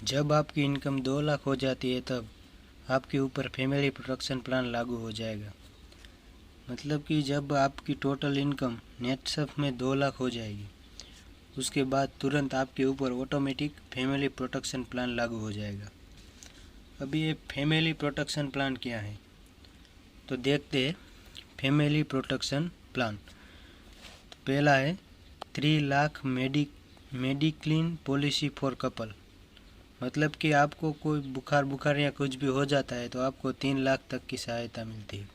जब आपकी इनकम 2 लाख हो जाती है तब आपके ऊपर फैमिली प्रोटेक्शन प्लान लागू हो जाएगा। मतलब कि जब आपकी टोटल इनकम नेट सर्फ में 2 लाख हो जाएगी, उसके बाद तुरंत आपके ऊपर ऑटोमेटिक फैमिली प्रोटेक्शन प्लान लागू हो जाएगा। अभी ये फैमिली प्रोटेक्शन प्लान क्या है तो देखते हैं। फैमिली प्रोटेक्शन प्लान तो पहला है 3 लाख मेडिक्लीन पॉलिसी फॉर कपल। मतलब कि आपको कोई बुखार या कुछ भी हो जाता है तो आपको 3 लाख तक की सहायता मिलती है।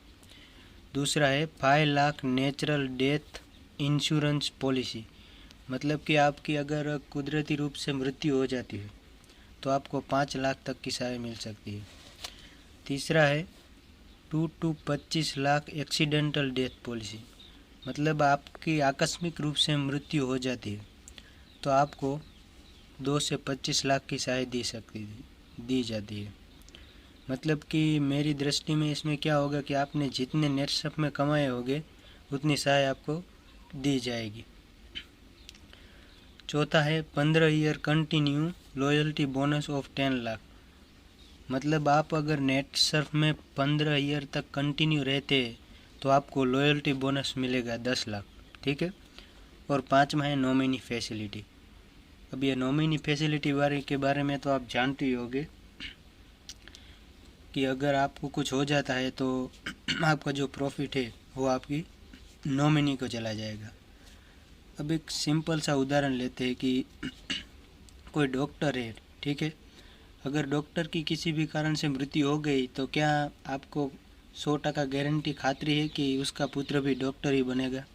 दूसरा है 5 lakh natural death insurance policy. मतलब कि आपकी अगर कुदरती रूप से मृत्यु हो जाती है तो आपको 5 लाख तक की सहायता मिल सकती है। तीसरा है 2 to 25 lakh accidental death policy. मतलब आपकी आकस्मिक रूप से मृत्यु हो जाती है तो आपको 2 से 25 लाख की सहायता दी जाती है। मतलब कि मेरी दृष्टि में इसमें क्या होगा कि आपने जितने नेट सर्फ में कमाए होंगे उतनी सहायता आपको दी जाएगी। चौथा है 15 year continue loyalty bonus of 10 lakh. मतलब आप अगर नेट सर्फ में 15 ईयर तक कंटिन्यू रहते हैं तो आपको लॉयल्टी बोनस मिलेगा 10 लाख। ठीक है। और पाँचवा है नॉमिनी फैसिलिटी। अब ये नॉमिनी फैसिलिटी के बारे में तो आप जानते ही होंगे कि अगर आपको कुछ हो जाता है तो आपका जो प्रॉफिट है वो आपकी नॉमिनी को चला जाएगा। अब एक सिंपल सा उदाहरण लेते हैं कि कोई डॉक्टर है, ठीक है। अगर डॉक्टर की किसी भी कारण से मृत्यु हो गई तो क्या आपको 100% गारंटी खातरी है कि उसका पुत्र भी डॉक्टर ही बनेगा?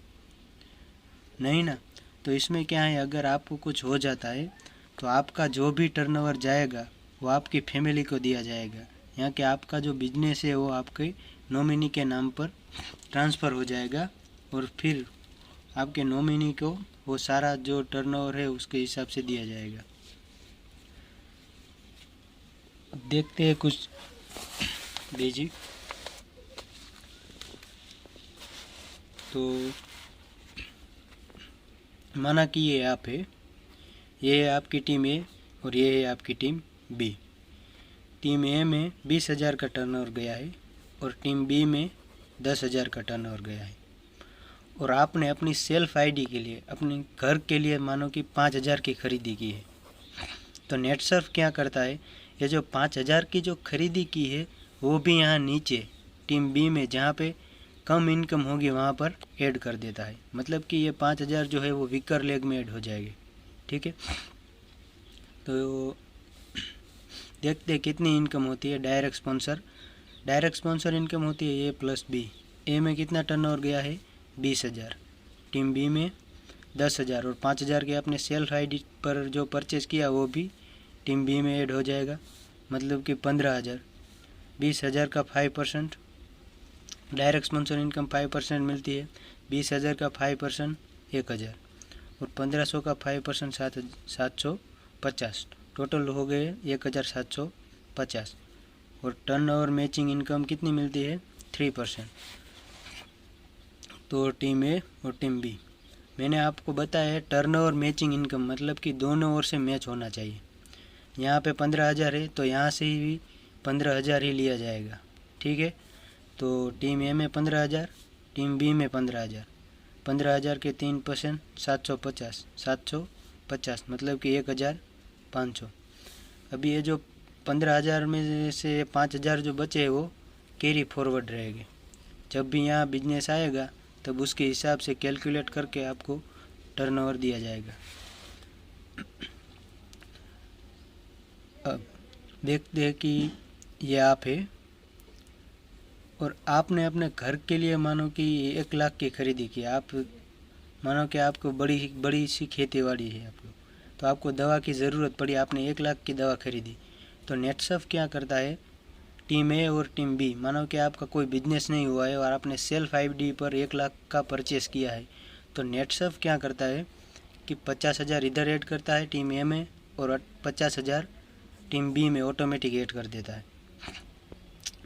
नहीं ना। तो इसमें क्या है, अगर आपको कुछ हो जाता है तो आपका जो भी टर्नओवर जाएगा वो आपकी फैमिली को दिया जाएगा। यहाँ के आपका जो बिजनेस है वो आपके नॉमिनी के नाम पर ट्रांसफ़र हो जाएगा और फिर आपके नॉमिनी को वो सारा जो टर्नओवर है उसके हिसाब से दिया जाएगा। अब देखते हैं कुछ बेसिक। तो माना कि ये आप है, ये है आपकी टीम ए और ये है आपकी टीम बी। टीम ए में 20,000 का टर्नओवर गया है और टीम बी में 10,000 का टर्नओवर गया है। और आपने अपनी सेल्फ आईडी के लिए, अपने घर के लिए मानो कि 5,000 की खरीदी की है। तो नेट सर्फ क्या करता है, ये जो 5,000 की जो खरीदी की है वो भी यहाँ नीचे टीम बी में जहाँ पे कम इनकम होगी वहाँ पर ऐड कर देता है। मतलब कि ये 5,000 जो है वो वीकर लेग में ऐड हो जाएगी। ठीक है। तो देखते हैं कितनी इनकम होती है डायरेक्ट स्पॉन्सर इनकम होती है ए प्लस बी। ए में कितना टर्नओवर गया है 20,000, टीम बी में 10,000 और 5,000 के आपने सेल्फ आईडी पर जो परचेज़ किया वो भी टीम बी में ऐड हो जाएगा। मतलब कि 15,000। 20,000 का 5%, डायरेक्ट स्पॉन्सर इनकम 5% मिलती है। 20,000 का 5% 1,000 और 1,500 का 5% 750। टोटल हो गए 1,750। और टर्नओवर मैचिंग इनकम कितनी मिलती है 3%। तो टीम ए और टीम बी, मैंने आपको बताया है टर्नओवर मैचिंग इनकम मतलब कि दोनों ओर से मैच होना चाहिए। यहाँ पे 15,000 है तो यहाँ से ही 15,000 ही लिया जाएगा। ठीक है। तो टीम ए में 15,000, टीम बी में 15,000। 15,000 के 3% 750 मतलब कि 1,500। अभी ये जो 15,000 में से 5,000 जो बचे वो कैरी फॉरवर्ड रहेंगे। जब भी यहाँ बिजनेस आएगा तब उसके हिसाब से कैलकुलेट करके आपको टर्नओवर दिया जाएगा। अब देखते हैं कि ये आप है और आपने अपने घर के लिए मानो कि 1 लाख की खरीदी की। आप मानो कि आपको बड़ी सी खेती बाड़ी है आपको, तो आपको दवा की ज़रूरत पड़ी, आपने 1 लाख की दवा खरीदी। तो नेट सर्फ क्या करता है, टीम ए और टीम बी, मानो कि आपका कोई बिजनेस नहीं हुआ है और आपने सेल्फ आईडी पर 1 लाख का परचेस किया है। तो नेट सर्फ क्या करता है कि 50,000 इधर ऐड करता है टीम ए में और 50,000 टीम बी में ऑटोमेटिक ऐड कर देता है।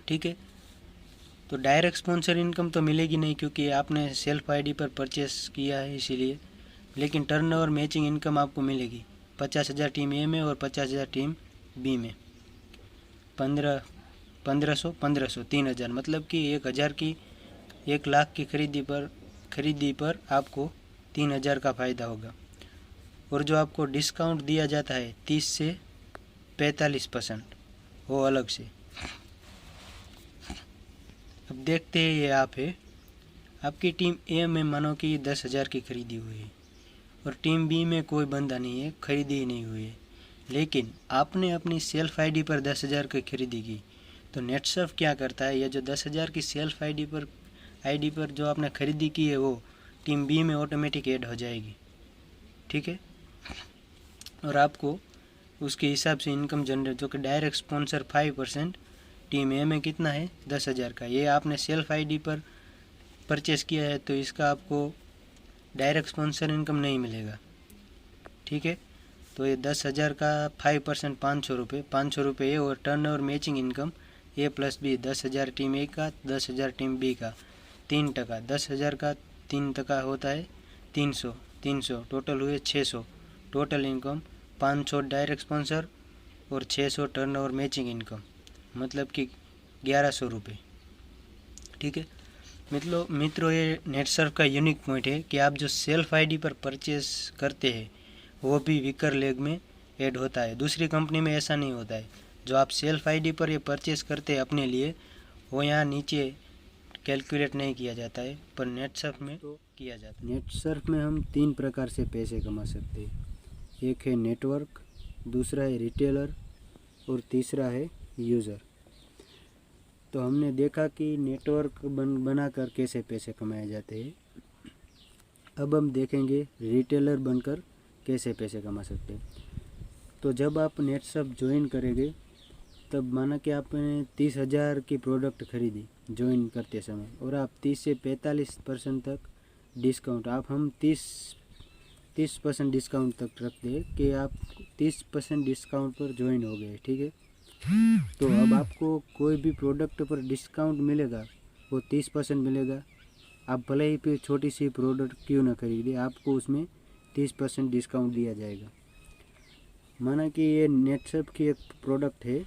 ठीक है। तो डायरेक्ट स्पॉन्सर इनकम तो मिलेगी नहीं क्योंकि आपने सेल्फ आईडी पर परचेस किया है इसीलिए, लेकिन टर्नओवर मैचिंग इनकम आपको मिलेगी 50,000 टीम ए में और 50,000 टीम बी में 1500 1500 3000, मतलब कि 1000 की 1,00,000 की खरीदी पर आपको 3000 का फ़ायदा होगा। और जो आपको डिस्काउंट दिया जाता है 30 से 45%, वो अलग से। अब देखते हैं ये आप है, आपकी टीम ए में मानो कि 10,000 की खरीदी हुई है और टीम बी में कोई बंदा नहीं है, खरीदी ही नहीं हुई है, लेकिन आपने अपनी सेल्फ आईडी पर 10,000 की खरीदी की, तो नेटसर्फ क्या करता है, ये जो 10,000 की सेल्फ आईडी पर जो आपने खरीदी की है वो टीम बी में ऑटोमेटिक ऐड हो जाएगी, ठीक है। और आपको उसके हिसाब से इनकम जनरेट, जो कि डायरेक्ट स्पॉन्सर 5%, टीम ए में कितना है 10,000 का, ये आपने सेल्फ आईडी पर परचेस किया है तो इसका आपको डायरेक्ट स्पॉन्सर इनकम नहीं मिलेगा, ठीक है। तो ये 10,000 का 5% 500 रुपये है। और टर्न ओवर मैचिंग इनकम ए प्लस बी, 10,000 टीम ए का, 10,000 टीम बी का, 3%, 10,000 का 3% होता है 300, टोटल हुए 600। टोटल इनकम 500 डायरेक्ट स्पॉन्सर और 600 टर्न ओवर मैचिंग इनकम, मतलब कि 1100 रुपये, ठीक है। मित्रों ये नेटसर्फ का यूनिक पॉइंट है कि आप जो सेल्फ आईडी पर परचेस करते हैं वो भी वीकर लेग में ऐड होता है। दूसरी कंपनी में ऐसा नहीं होता है। जो आप सेल्फ आईडी पर ये परचेस करते हैं अपने लिए, वो यहाँ नीचे कैलकुलेट नहीं किया जाता है, पर नेटसर्फ में तो किया जाता है। नेटसर्फ में हम 3 प्रकार से पैसे कमा सकते हैं। एक है नेटवर्क, दूसरा है रिटेलर और तीसरा है यूज़र। तो हमने देखा कि नेटवर्क बनाकर कैसे पैसे कमाए जाते हैं। अब हम देखेंगे रिटेलर बनकर कैसे पैसे कमा सकते हैं। तो जब आप नेटसर्फ ज्वाइन करेंगे, तब माना कि आपने 30,000 की प्रोडक्ट खरीदी ज्वाइन करते समय, और आप 30 से 45% तक डिस्काउंट, हम 30% डिस्काउंट तक रखते हैं कि आप 30% डिस्काउंट पर ज्वाइन हो गए, ठीक है। तो अब आपको कोई भी प्रोडक्ट पर डिस्काउंट मिलेगा, वो 30% मिलेगा। आप भले ही फिर छोटी सी प्रोडक्ट क्यों ना खरीदे, आपको उसमें 30% डिस्काउंट दिया जाएगा। माना कि ये नेटसर्फ की एक प्रोडक्ट है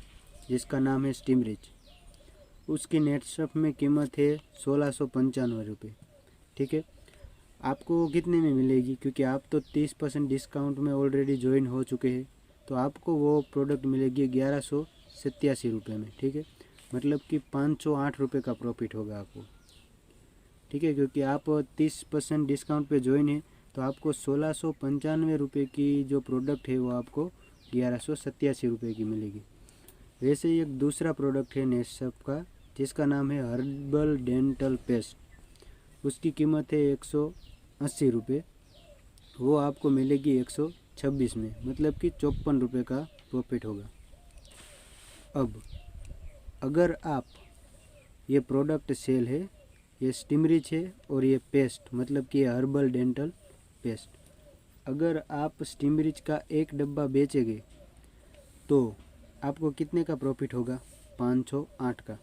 जिसका नाम है स्टीमरिच। उसकी नेटसर्फ में कीमत है 1695 रुपये, ठीक है। आपको कितने में मिलेगी, क्योंकि आप तो 30% डिस्काउंट में ऑलरेडी ज्वाइन हो चुके हैं, तो आपको वो प्रोडक्ट मिलेगी 1187 रुपये में, ठीक है। मतलब कि 508 रुपये का प्रॉफिट होगा आपको, ठीक है। क्योंकि आप 30% डिस्काउंट पे ज्वाइन है, तो आपको 1695 रुपये की जो प्रोडक्ट है वो आपको 1187 रुपये की मिलेगी। वैसे ही एक दूसरा प्रोडक्ट है नेटसर्फ का जिसका नाम है हर्बल डेंटल पेस्ट। उसकी कीमत है 180 रुपये, वो आपको मिलेगी 126 में, मतलब कि 54 रुपये का प्रॉफिट होगा। अब अगर आप ये प्रोडक्ट सेल है, ये स्टीमरिच है और ये पेस्ट, मतलब कि हर्बल डेंटल पेस्ट, अगर आप स्टीमरिच का एक डब्बा बेचेंगे तो आपको कितने का प्रॉफिट होगा, 508 का,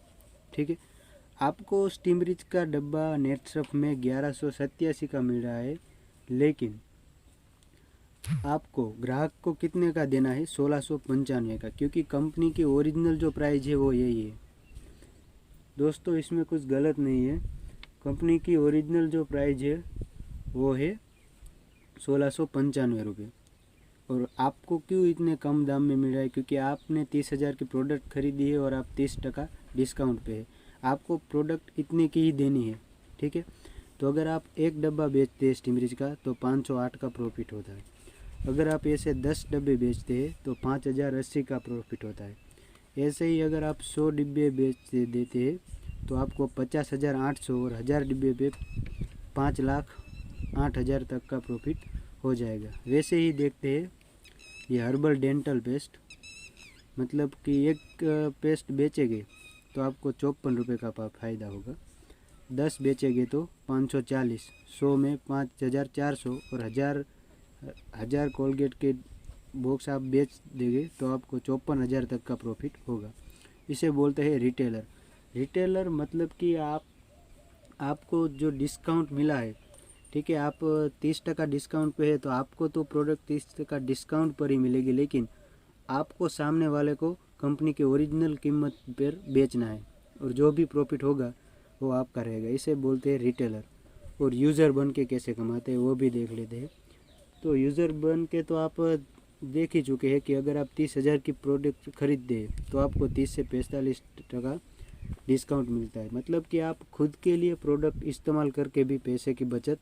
ठीक है। आपको स्टीमरिच का डब्बा नेटसर्फ में 1187 का मिल रहा है, लेकिन आपको ग्राहक को कितने का देना है, 1695 का, क्योंकि कंपनी की ओरिजिनल जो प्राइस है वो यही है। दोस्तों इसमें कुछ गलत नहीं है, कंपनी की ओरिजिनल जो प्राइस है वो है 1695 रुपये। और आपको क्यों इतने कम दाम में मिल रहा है, क्योंकि आपने 30,000 की प्रोडक्ट खरीदी है और आप 30% डिस्काउंट पे है, आपको प्रोडक्ट इतने की ही देनी है, ठीक है। तो अगर आप एक डब्बा बेचते हैं स्टीमरिच का तो 508 का प्रॉफिट होता है। अगर आप ऐसे 10 डब्बे बेचते हैं तो 5080 का प्रॉफिट होता है। ऐसे ही अगर आप 100 डिब्बे देते हैं तो आपको 50,800 और 1000 डिब्बे पे 5,08,000 तक का प्रॉफिट हो जाएगा। वैसे ही देखते हैं ये हर्बल डेंटल पेस्ट, मतलब कि एक पेस्ट बेचेंगे तो आपको 54 रुपये का फ़ायदा होगा, 10 बेचेंगे तो 540, 100 में 5,400 और 1000 कोलगेट के बॉक्स आप बेच देंगे तो आपको 54,000 तक का प्रॉफिट होगा। इसे बोलते हैं रिटेलर। रिटेलर मतलब कि आपको जो डिस्काउंट मिला है, ठीक है, आप 30% डिस्काउंट पे है तो आपको तो प्रोडक्ट 30% डिस्काउंट पर ही मिलेगी, लेकिन आपको सामने वाले को कंपनी के ओरिजिनल कीमत पर बेचना है और जो भी प्रॉफिट होगा वो आपका रहेगा। इसे बोलते हैं रिटेलर। और यूज़र बन के कैसे कमाते हैं वो भी देख लेते हैं। तो यूज़र बन के तो आप देख ही चुके हैं कि अगर आप 30,000 की प्रोडक्ट खरीदते हैं तो आपको 30 से 45% डिस्काउंट मिलता है। मतलब कि आप खुद के लिए प्रोडक्ट इस्तेमाल करके भी पैसे की बचत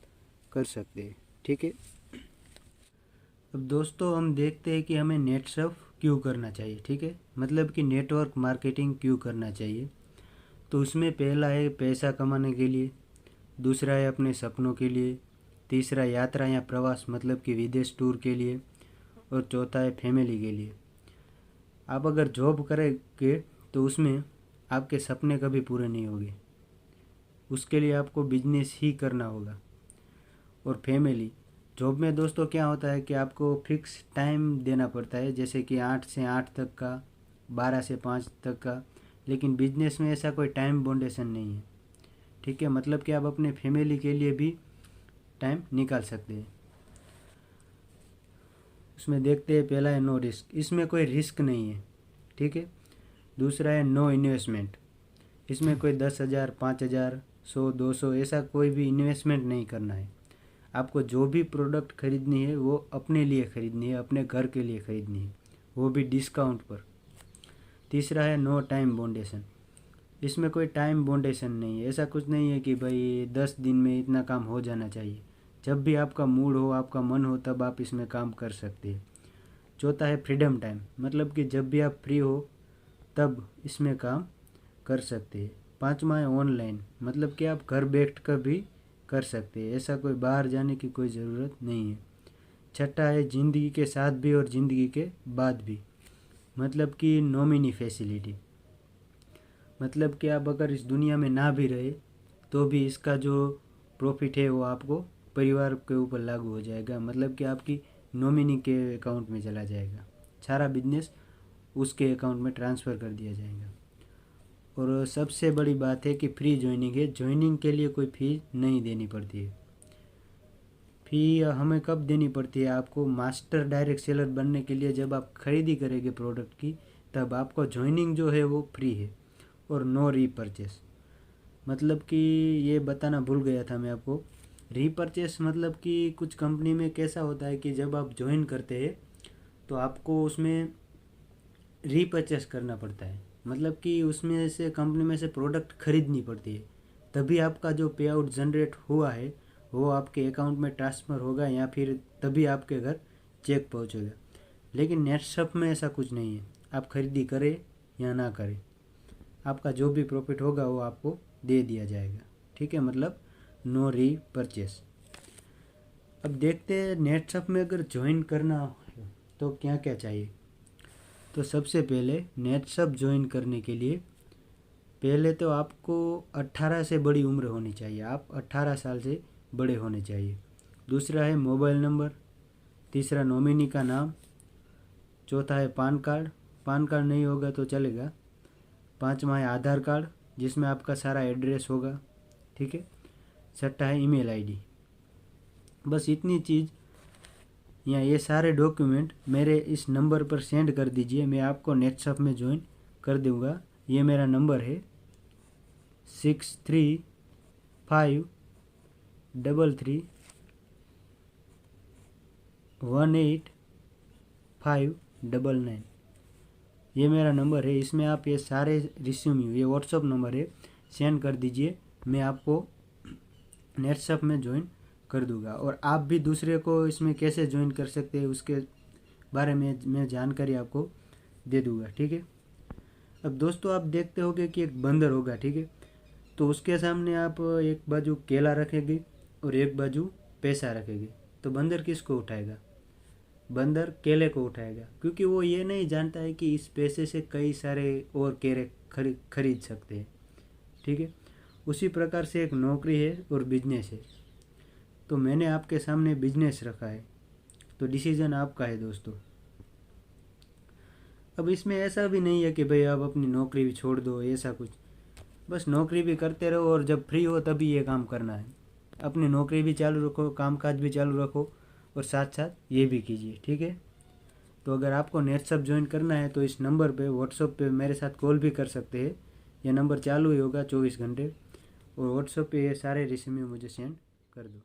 कर सकते हैं। ठीक है। अब दोस्तों हम देखते हैं कि हमें नेट सर्फ क्यों करना चाहिए। ठीक है, मतलब कि नेटवर्क मार्केटिंग क्यों करना चाहिए। तो उसमें पहला है पैसा कमाने के लिए, दूसरा है अपने सपनों के लिए, तीसरा यात्रा या प्रवास मतलब कि विदेश टूर के लिए, और चौथा है फैमिली के लिए। आप अगर जॉब करेंगे तो उसमें आपके सपने कभी पूरे नहीं होंगे, उसके लिए आपको बिजनेस ही करना होगा। और फैमिली जॉब में दोस्तों क्या होता है कि आपको फिक्स टाइम देना पड़ता है, जैसे कि 8 से 8 तक का, 12 से 5 तक का। लेकिन बिजनेस में ऐसा कोई टाइम बाउंडेशन नहीं है। ठीक है, मतलब कि आप अपने फैमिली के लिए भी टाइम निकाल सकते हैं। उसमें देखते हैं, पहला है नो रिस्क, इसमें कोई रिस्क नहीं है। ठीक है। दूसरा है नो इन्वेस्टमेंट, इसमें कोई 10,000, 5,000, 100, 200 ऐसा कोई भी इन्वेस्टमेंट नहीं करना है। आपको जो भी प्रोडक्ट खरीदनी है वो अपने लिए खरीदनी है, अपने घर के लिए खरीदनी है, वो भी डिस्काउंट पर। तीसरा है नो टाइम बाउंडेशन, इसमें कोई टाइम बाउंडेशन नहीं है। ऐसा कुछ नहीं है कि भाई 10 दिन में इतना काम हो जाना चाहिए। जब भी आपका मूड हो, आपका मन हो, तब आप इसमें काम कर सकते हैं। चौथा है फ्रीडम टाइम, मतलब कि जब भी आप फ्री हो तब इसमें काम कर सकते हैं। पांचवा है ऑनलाइन, मतलब कि आप घर बैठ कर भी कर सकते हैं, ऐसा कोई बाहर जाने की कोई ज़रूरत नहीं है। छठा है ज़िंदगी के साथ भी और ज़िंदगी के बाद भी, मतलब कि नॉमिनी फैसिलिटी, मतलब कि आप अगर इस दुनिया में ना भी रहे तो भी इसका जो प्रॉफिट है वो आपको परिवार के ऊपर लागू हो जाएगा, मतलब कि आपकी नॉमिनी के अकाउंट में चला जाएगा, सारा बिजनेस उसके अकाउंट में ट्रांसफ़र कर दिया जाएगा। और सबसे बड़ी बात है कि फ्री ज्वाइनिंग है, ज्वाइनिंग के लिए कोई फ़ी नहीं देनी पड़ती है। फ़ी हमें कब देनी पड़ती है? आपको मास्टर डायरेक्ट सेलर बनने के लिए जब आप खरीदी करेंगे प्रोडक्ट की, तब आपको ज्वाइनिंग जो है वो फ्री है। और नो रीपरचेस, मतलब कि ये बताना भूल गया था मैं आपको। रीपरचेस मतलब कि कुछ कंपनी में कैसा होता है कि जब आप ज्वाइन करते हैं तो आपको उसमें रीपरचेस करना पड़ता है, मतलब कि उसमें से कंपनी में से प्रोडक्ट खरीदनी पड़ती है, तभी आपका जो पे आउट जनरेट हुआ है वो आपके अकाउंट में ट्रांसफ़र होगा, या फिर तभी आपके घर चेक पहुंचेगा। लेकिन नेटशॉप में ऐसा कुछ नहीं है, आप खरीदी करें या ना करें, आपका जो भी प्रॉफिट होगा वो आपको दे दिया जाएगा। ठीक है, मतलब नो री परचेस। अब देखते हैं नेटशॉप में अगर ज्वाइन करना हो तो क्या क्या चाहिए। तो सबसे पहले नेटशॉप ज्वाइन करने के लिए पहले तो आपको 18 से बड़ी उम्र होनी चाहिए, आप 18 साल से बड़े होने चाहिए। दूसरा है मोबाइल नंबर, तीसरा नॉमिनी का नाम, चौथा है पान कार्ड, पान कार्ड नहीं होगा तो चलेगा। पांचवा है आधार कार्ड जिसमें आपका सारा एड्रेस होगा। ठीक है। छठा है ईमेल आईडी। बस इतनी चीज़ या ये सारे डॉक्यूमेंट मेरे इस नंबर पर सेंड कर दीजिए, मैं आपको नेटशॉप में ज्वाइन कर दूँगा। ये मेरा नंबर है 6353331859। ये मेरा नंबर है, इसमें आप ये सारे रिज्यूम, ये व्हाट्सअप नंबर है, सेंड कर दीजिए, मैं आपको नेटशॉप में ज्वाइन कर दूंगा। और आप भी दूसरे को इसमें कैसे ज्वाइन कर सकते हैं उसके बारे में मैं जानकारी आपको दे दूंगा। ठीक है। अब दोस्तों आप देखते होंगे कि एक बंदर होगा, ठीक है, तो उसके सामने आप एक बाजू केला रखेंगे और एक बाजू पैसा रखेंगे, तो बंदर किसको उठाएगा? बंदर केले को उठाएगा, क्योंकि वो ये नहीं जानता है कि इस पैसे से कई सारे और केले खरीद सकते हैं। ठीक है। उसी प्रकार से एक नौकरी है और बिजनेस है, तो मैंने आपके सामने बिजनेस रखा है, तो डिसीजन आपका है दोस्तों। अब इसमें ऐसा भी नहीं है कि भाई आप अपनी नौकरी भी छोड़ दो, ऐसा कुछ, बस नौकरी भी करते रहो और जब फ्री हो तभी ये काम करना है। अपनी नौकरी भी चालू रखो, कामकाज भी चालू रखो और साथ साथ ये भी कीजिए। ठीक है। तो अगर आपको नेटसप ज्वाइन करना है तो इस नंबर पे व्हाट्सअप पे मेरे साथ कॉल भी कर सकते हैं। यह नंबर चालू ही होगा 24 घंटे, और व्हाट्सअप पे ये सारे रिज्यूमे मुझे सेंड कर दो।